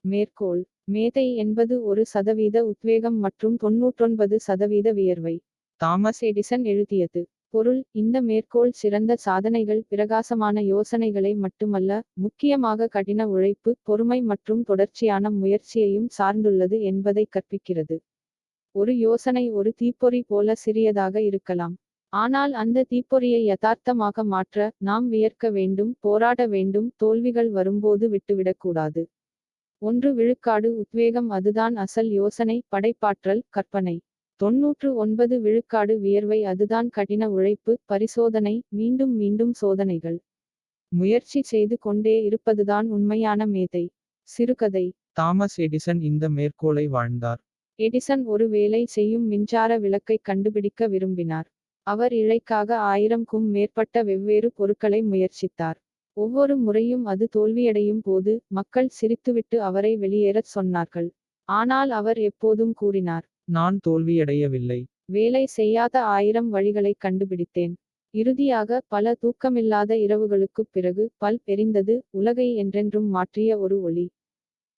மேற்கோள்: மேதை என்பது 1% உத்வேகம் மற்றும் 99% வியர்வை. தாமஸ் எடிசன் எழுதியது. பொருள்: இந்த மேற்கோள் சிறந்த சாதனைகள் பிரகாசமான யோசனைகளை மட்டுமல்ல, முக்கியமாக கடின உழைப்பு, பொறுமை மற்றும் தொடர்ச்சியான முயற்சியையும் சார்ந்துள்ளது என்பதை கற்பிக்கிறது. ஒரு யோசனை ஒரு தீப்பொறி போல சிறியதாக இருக்கலாம். ஆனால் அந்த தீப்பொறியை யதார்த்தமாக மாற்ற, நாம் வியர்க்க வேண்டும், போராட வேண்டும், தோல்விகள் வரும்போது விட்டுவிடக்கூடாது. 1% உத்வேகம் அதுதான் அசல் யோசனை, படைப்பாற்றல், கற்பனை. 99% வியர்வை அதுதான் கடின உழைப்பு, பரிசோதனை, மீண்டும் மீண்டும் சோதனைகள். முயற்சி செய்து கொண்டே இருப்பதுதான் உண்மையான மேதை. சிறுகதை. தாமஸ் எடிசன் இந்த மேற்கோளை வாழ்ந்தார். எடிசன் ஒரு வேலை செய்யும் மின்சார விளக்கை கண்டுபிடிக்க விரும்பினார். அவர் இழைக்காக 1000க்கும் மேற்பட்ட வெவ்வேறு பொருட்களை முயற்சித்தார். ஒவ்வொரு முறையும் அது தோல்வியடையும் போது, மக்கள் சிரித்துவிட்டு அவரை வெளியேறச் சொன்னார்கள். ஆனால் அவர் எப்போதும் கூறினார், நான் தோல்வியடையவில்லை. வேலை செய்யாத 1000 வழிகளை கண்டுபிடித்தேன். இறுதியாக, பல தூக்கமில்லாத இரவுகளுக்குப் பிறகு, பல்ப் எரிந்தது, உலகை என்றென்றும் மாற்றிய ஒரு ஒளி.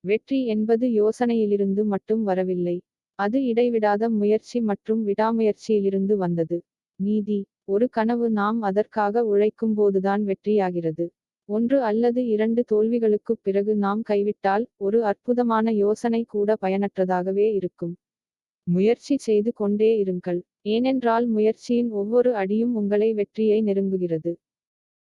வெற்றி என்பது யோசனையிலிருந்து மட்டும் வரவில்லை. அது இடைவிடாத முயற்சி மற்றும் விடாமுயற்சியிலிருந்து வந்தது. நீதி: ஒரு கனவு நாம் அதற்காக உழைக்கும்போதுதான் வெற்றியாகிறது. 1 அல்லது 2 தோல்விகளுக்குப் பிறகு நாம் கைவிட்டால், ஒரு அற்புதமான யோசனை கூட பயனற்றதாகவே இருக்கும். முயற்சி செய்து கொண்டே இருங்கள். ஏனென்றால் முயற்சியின் ஒவ்வொரு அடியும் உங்களை வெற்றியை நெருங்குகிறது.